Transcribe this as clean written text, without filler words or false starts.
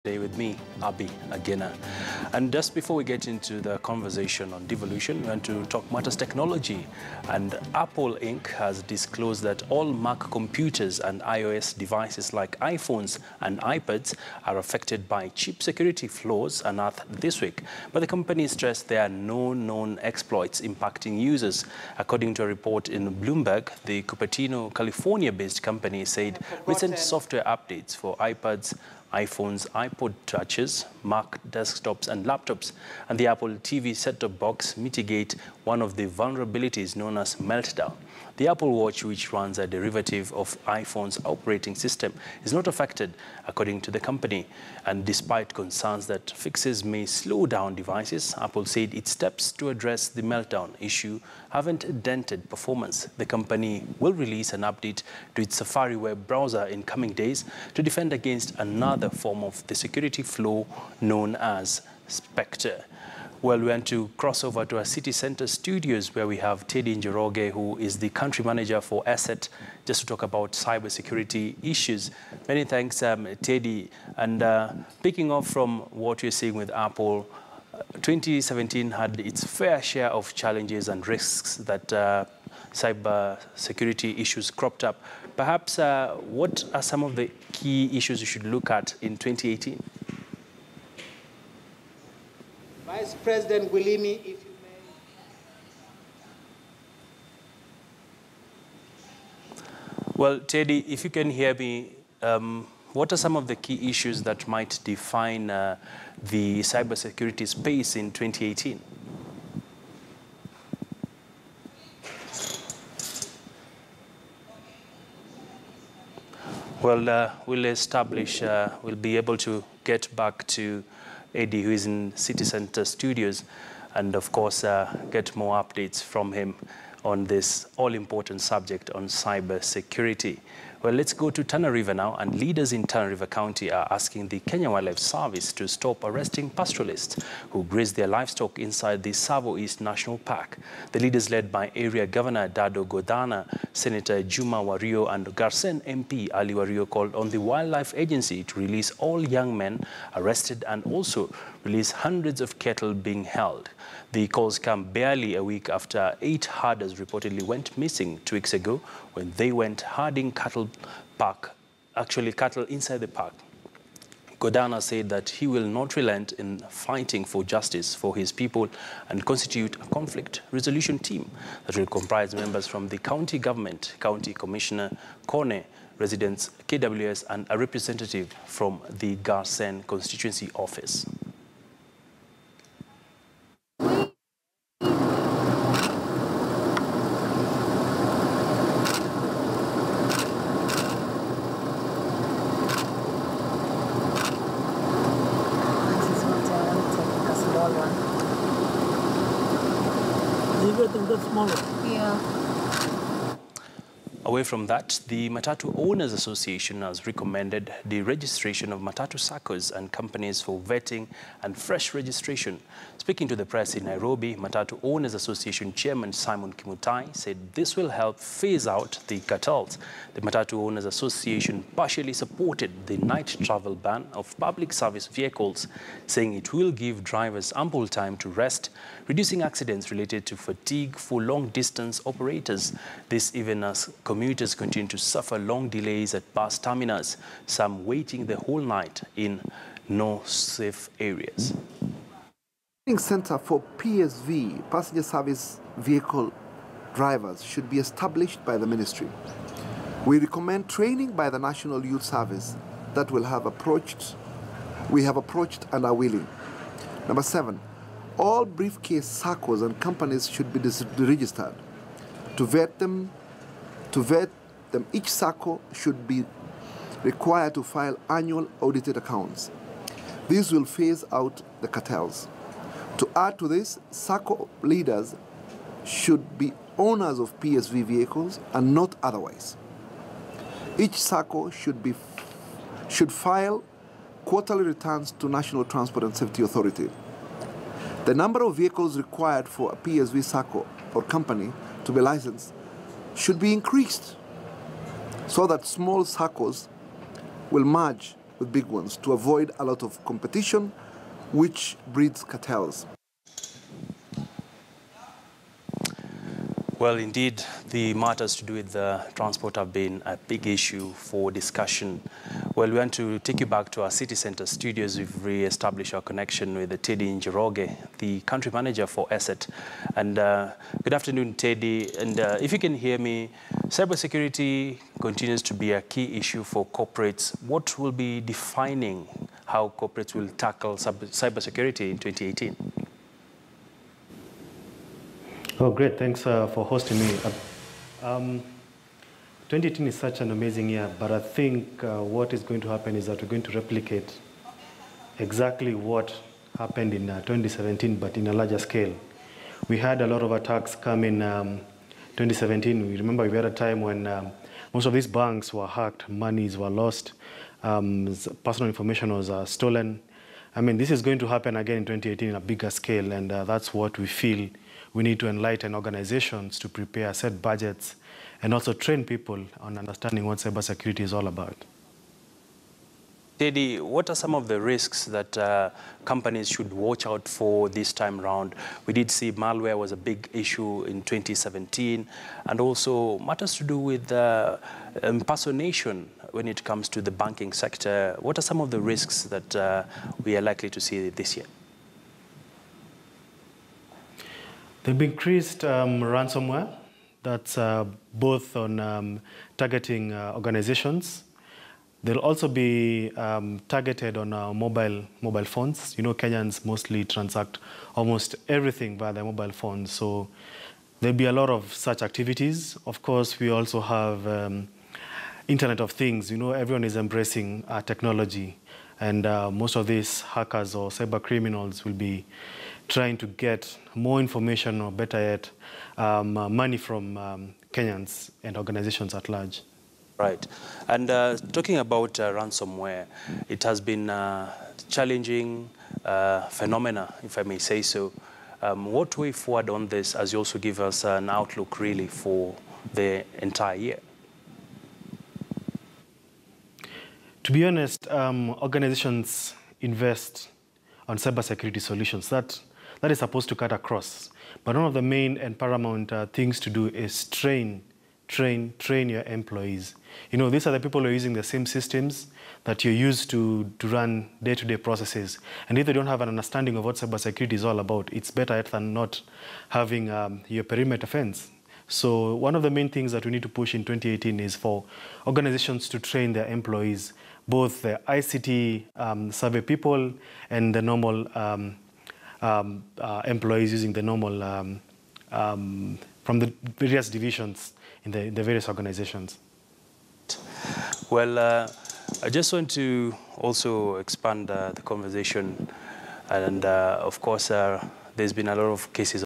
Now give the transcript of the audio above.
Today with me, Abi Agena. And just before we get into the conversation on devolution, we want to talk matters technology. And Apple Inc. has disclosed that all Mac computers and iOS devices like iPhones and iPads are affected by chip security flaws unearthed this week. But the company stressed there are no known exploits impacting users. According to a report in Bloomberg, the Cupertino, California-based company said recent software updates for iPads, iPhones, iPod touches, Mac desktops and laptops, and the Apple TV set-top box mitigate one of the vulnerabilities known as meltdown. The Apple Watch, which runs a derivative of iPhone's operating system, is not affected, according to the company. And despite concerns that fixes may slow down devices, Apple said its steps to address the meltdown issue haven't dented performance. The company will release an update to its Safari web browser in coming days to defend against another form of the security flaw known as Spectre. Well, we want to cross over to our city center studios where we have Teddy Njoroge, who is the country manager for ESET, just to talk about cybersecurity issues. Many thanks, Teddy. And picking up from what you're seeing with Apple, 2017 had its fair share of challenges and risks that cybersecurity issues cropped up. Perhaps what are some of the key issues you should look at in 2018? Vice President Willimi, if you may. Well, Teddy, if you can hear me, what are some of the key issues that might define the cybersecurity space in 2018? Well, we'll be able to get back to Eddie, who is in City Center Studios, and of course get more updates from him on this all-important subject on cybersecurity. Well, let's go to Tana River now, and leaders in Tana River County are asking the Kenya Wildlife Service to stop arresting pastoralists who graze their livestock inside the Savo East National Park. The leaders, led by Area Governor Dado Godana, Senator Juma Wario and Garsen MP Ali Wario, called on the Wildlife Agency to release all young men arrested and also release hundreds of cattle being held. The calls come barely a week after 8 herders reportedly went missing 2 weeks ago when they went herding cattle inside the park. Godana said that he will not relent in fighting for justice for his people and constitute a conflict resolution team that will comprise members from the county government, county commissioner, Kone, residents, KWS, and a representative from the Garsen constituency office. Away from that, the Matatu Owners Association has recommended the registration of Matatu SACCOs and companies for vetting and fresh registration. Speaking to the press in Nairobi, Matatu Owners Association Chairman Simon Kimutai said this will help phase out the cartels. The Matatu Owners Association partially supported the night travel ban of public service vehicles, saying it will give drivers ample time to rest, reducing accidents related to fatigue for long-distance operators. This even as commuters continue to suffer long delays at bus terminals, some waiting the whole night in no-safe areas. Center for PSV, passenger service vehicle drivers, should be established by the ministry. We recommend training by the National Youth Service that we have approached and are willing. Number 7, all briefcase SACCOs and companies should be registered. To vet them, each SACCO should be required to file annual audited accounts. This will phase out the cartels. To add to this, SACCO leaders should be owners of PSV vehicles and not otherwise. Each SACCO should file quarterly returns to National Transport and Safety Authority. The number of vehicles required for a PSV SACCO or company to be licensed should be increased so that small SACCOs will merge with big ones to avoid a lot of competition, which breeds cartels. Well, indeed, the matters to do with transport have been a big issue for discussion. Well, we want to take you back to our city center studios. We've re-established our connection with Teddy Njoroge, the country manager for ESET. And good afternoon, Teddy. And if you can hear me, cybersecurity continues to be a key issue for corporates. What will be defining how corporates will tackle cybersecurity in 2018? Oh, great. Thanks for hosting me. 2018 is such an amazing year, but I think what is going to happen is that we're going to replicate exactly what happened in 2017, but in a larger scale. We had a lot of attacks come in 2017. We remember we had a time when most of these banks were hacked, monies were lost, personal information was stolen. I mean, this is going to happen again in 2018 in a bigger scale, and that's what we feel we need to enlighten organizations to prepare, set budgets, and also train people on understanding what cybersecurity is all about. Teddy, what are some of the risks that companies should watch out for this time around? We did see malware was a big issue in 2017, and also matters to do with impersonation when it comes to the banking sector. What are some of the risks that we are likely to see this year? There'll be increased ransomware. That's both on targeting organizations. They'll also be targeted on mobile phones. You know, Kenyans mostly transact almost everything via their mobile phones. So there'll be a lot of such activities. Of course, we also have Internet of Things. You know, everyone is embracing technology. And most of these hackers or cyber criminals will be trying to get more information, or better yet, money from Kenyans and organizations at large. Right. And talking about ransomware, it has been a challenging phenomena, if I may say so. What way forward on this, as you also give us an outlook really for the entire year? To be honest, organizations invest on cybersecurity solutions. That is supposed to cut across. But one of the main and paramount things to do is train your employees. You know, these are the people who are using the same systems that you use to run day-to-day processes. And if they don't have an understanding of what cybersecurity is all about, it's better than not having your perimeter fence. So one of the main things that we need to push in 2018 is for organizations to train their employees, both the ICT survey people and the normal employees using the normal, from the various divisions in the various organizations. Well, I just want to also expand the conversation. And of course, there's been a lot of cases